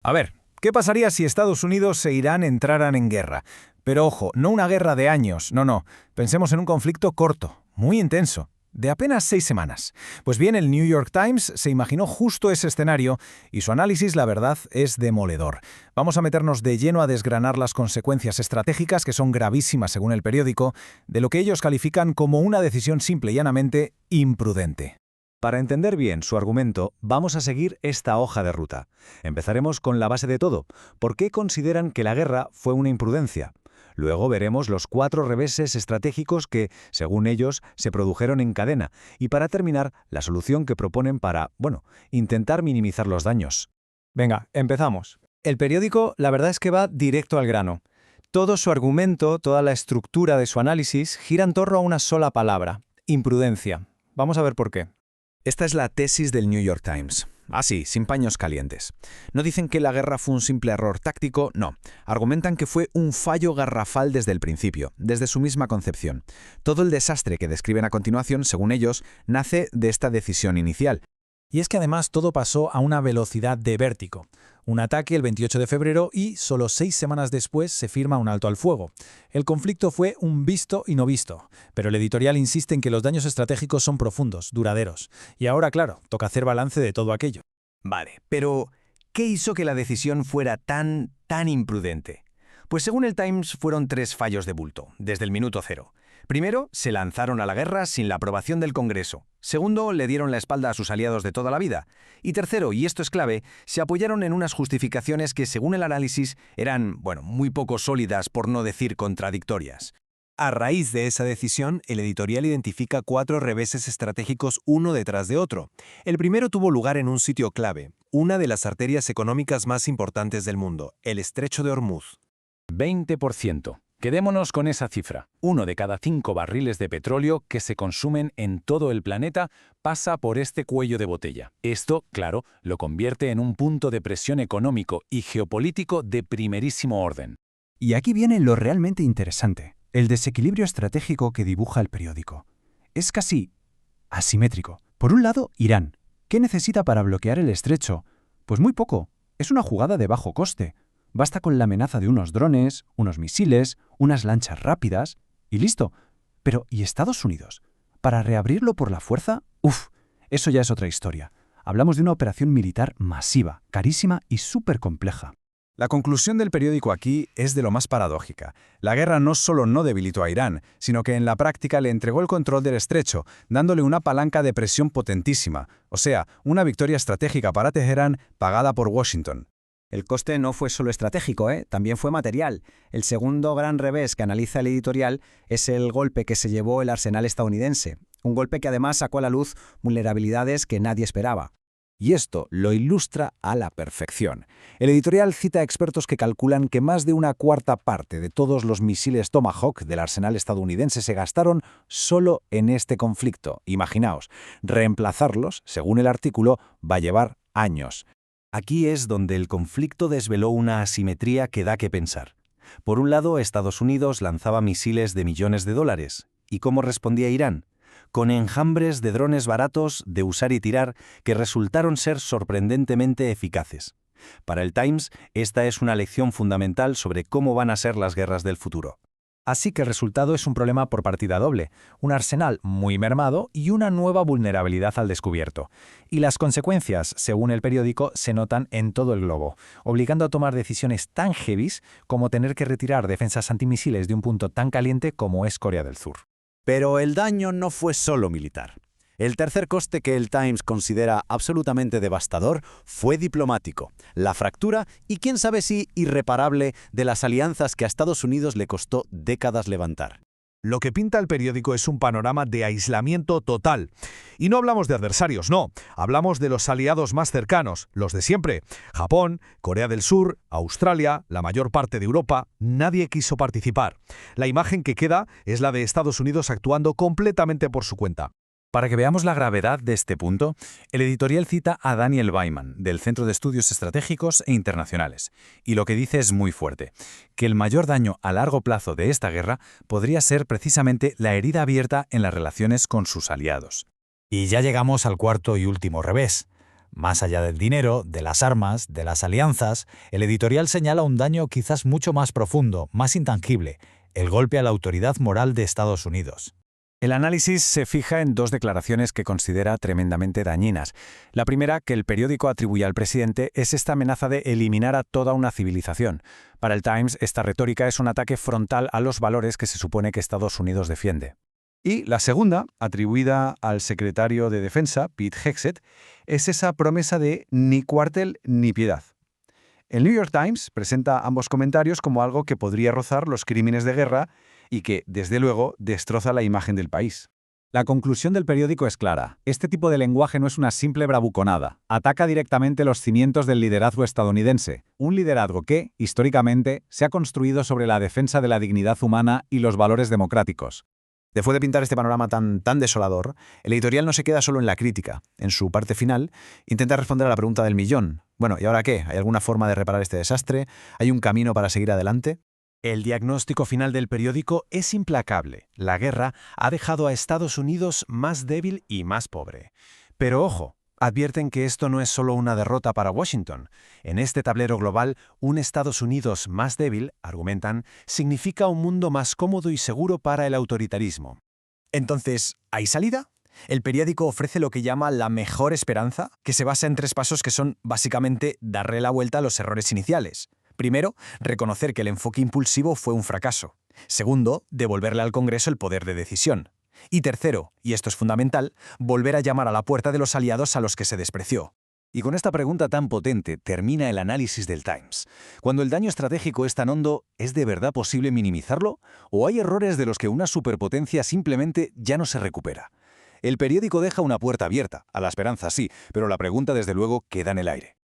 A ver, ¿qué pasaría si Estados Unidos e Irán entraran en guerra? Pero ojo, no una guerra de años, no. Pensemos en un conflicto corto, muy intenso, de apenas 6 semanas. Pues bien, el New York Times se imaginó justo ese escenario y su análisis, la verdad, es demoledor. Vamos a meternos de lleno a desgranar las consecuencias estratégicas, que son gravísimas según el periódico, de lo que ellos califican como una decisión simple y llanamente imprudente. Para entender bien su argumento, vamos a seguir esta hoja de ruta. Empezaremos con la base de todo. ¿Por qué consideran que la guerra fue una imprudencia? Luego veremos los 4 reveses estratégicos que, según ellos, se produjeron en cadena. Y para terminar, la solución que proponen para, intentar minimizar los daños. Venga, empezamos. El periódico, la verdad es que va directo al grano. Todo su argumento, toda la estructura de su análisis gira en torno a una sola palabra: imprudencia. Vamos a ver por qué. Esta es la tesis del New York Times. Así, sin paños calientes. No dicen que la guerra fue un simple error táctico, no. Argumentan que fue un fallo garrafal desde el principio, desde su misma concepción. Todo el desastre que describen a continuación, según ellos, nace de esta decisión inicial. Y es que además todo pasó a una velocidad de vértigo. Un ataque el 28 de febrero y solo 6 semanas después se firma un alto al fuego. El conflicto fue un visto y no visto, pero el editorial insiste en que los daños estratégicos son profundos, duraderos. Y ahora, claro, toca hacer balance de todo aquello. Vale, pero ¿qué hizo que la decisión fuera tan imprudente? Pues según el Times fueron 3 fallos de bulto, desde el minuto cero. Primero, se lanzaron a la guerra sin la aprobación del Congreso. Segundo, le dieron la espalda a sus aliados de toda la vida. Y tercero, y esto es clave, se apoyaron en unas justificaciones que, según el análisis, eran, muy poco sólidas, por no decir contradictorias. A raíz de esa decisión, el editorial identifica 4 reveses estratégicos uno detrás de otro. El primero tuvo lugar en un sitio clave, una de las arterias económicas más importantes del mundo, el Estrecho de Hormuz. 20%. Quedémonos con esa cifra. 1 de cada 5 barriles de petróleo que se consumen en todo el planeta pasa por este cuello de botella. Esto, claro, lo convierte en un punto de presión económico y geopolítico de primerísimo orden. Y aquí viene lo realmente interesante, el desequilibrio estratégico que dibuja el periódico. Es casi asimétrico. Por un lado, Irán. ¿Qué necesita para bloquear el estrecho? Pues muy poco. Es una jugada de bajo coste. Basta con la amenaza de unos drones, unos misiles, unas lanchas rápidas y listo. Pero, ¿y Estados Unidos? ¿Para reabrirlo por la fuerza? Eso ya es otra historia. Hablamos de una operación militar masiva, carísima y súper compleja. La conclusión del periódico aquí es de lo más paradójica. La guerra no solo no debilitó a Irán, sino que en la práctica le entregó el control del estrecho, dándole una palanca de presión potentísima, o sea, una victoria estratégica para Teherán pagada por Washington. El coste no fue solo estratégico, también fue material. El segundo gran revés que analiza el editorial es el golpe que se llevó el arsenal estadounidense. Un golpe que además sacó a la luz vulnerabilidades que nadie esperaba. Y esto lo ilustra a la perfección. El editorial cita a expertos que calculan que más de una cuarta parte de todos los misiles Tomahawk del arsenal estadounidense se gastaron solo en este conflicto. Imaginaos, reemplazarlos, según el artículo, va a llevar años. Aquí es donde el conflicto desveló una asimetría que da que pensar. Por un lado, Estados Unidos lanzaba misiles de millones de dólares. ¿Y cómo respondía Irán? Con enjambres de drones baratos de usar y tirar que resultaron ser sorprendentemente eficaces. Para el Times, esta es una lección fundamental sobre cómo van a ser las guerras del futuro. Así que el resultado es un problema por partida doble, un arsenal muy mermado y una nueva vulnerabilidad al descubierto. Y las consecuencias, según el periódico, se notan en todo el globo, obligando a tomar decisiones tan heavies como tener que retirar defensas antimisiles de un punto tan caliente como es Corea del Sur. Pero el daño no fue solo militar. El tercer coste que el Times considera absolutamente devastador fue diplomático, la fractura y quién sabe si irreparable de las alianzas que a Estados Unidos le costó décadas levantar. Lo que pinta el periódico es un panorama de aislamiento total. Y no hablamos de adversarios, no. Hablamos de los aliados más cercanos, los de siempre. Japón, Corea del Sur, Australia, la mayor parte de Europa, nadie quiso participar. La imagen que queda es la de Estados Unidos actuando completamente por su cuenta. Para que veamos la gravedad de este punto, el editorial cita a Daniel Weiman, del Centro de Estudios Estratégicos e Internacionales, y lo que dice es muy fuerte, que el mayor daño a largo plazo de esta guerra podría ser precisamente la herida abierta en las relaciones con sus aliados. Y ya llegamos al cuarto y último revés. Más allá del dinero, de las armas, de las alianzas, el editorial señala un daño quizás mucho más profundo, más intangible, el golpe a la autoridad moral de Estados Unidos. El análisis se fija en dos declaraciones que considera tremendamente dañinas. La primera, que el periódico atribuye al presidente, es esta amenaza de eliminar a toda una civilización. Para el Times, esta retórica es un ataque frontal a los valores que se supone que Estados Unidos defiende. Y la segunda, atribuida al secretario de Defensa, Pete Hegseth, es esa promesa de ni cuartel ni piedad. El New York Times presenta ambos comentarios como algo que podría rozar los crímenes de guerra y que, desde luego, destroza la imagen del país. La conclusión del periódico es clara. Este tipo de lenguaje no es una simple bravuconada. Ataca directamente los cimientos del liderazgo estadounidense. Un liderazgo que, históricamente, se ha construido sobre la defensa de la dignidad humana y los valores democráticos. Después de pintar este panorama tan desolador, el editorial no se queda solo en la crítica. En su parte final, intenta responder a la pregunta del millón. Bueno, ¿y ahora qué? ¿Hay alguna forma de reparar este desastre? ¿Hay un camino para seguir adelante? El diagnóstico final del periódico es implacable. La guerra ha dejado a Estados Unidos más débil y más pobre. Pero ojo, advierten que esto no es solo una derrota para Washington. En este tablero global, un Estados Unidos más débil, argumentan, significa un mundo más cómodo y seguro para el autoritarismo. Entonces, ¿hay salida? El periódico ofrece lo que llama la mejor esperanza, que se basa en 3 pasos que son, básicamente, darle la vuelta a los errores iniciales. Primero, reconocer que el enfoque impulsivo fue un fracaso. Segundo, devolverle al Congreso el poder de decisión. Y tercero, y esto es fundamental, volver a llamar a la puerta de los aliados a los que se despreció. Y con esta pregunta tan potente termina el análisis del Times. Cuando el daño estratégico es tan hondo, ¿es de verdad posible minimizarlo? ¿O hay errores de los que una superpotencia simplemente ya no se recupera? El periódico deja una puerta abierta, a la esperanza sí, pero la pregunta desde luego queda en el aire.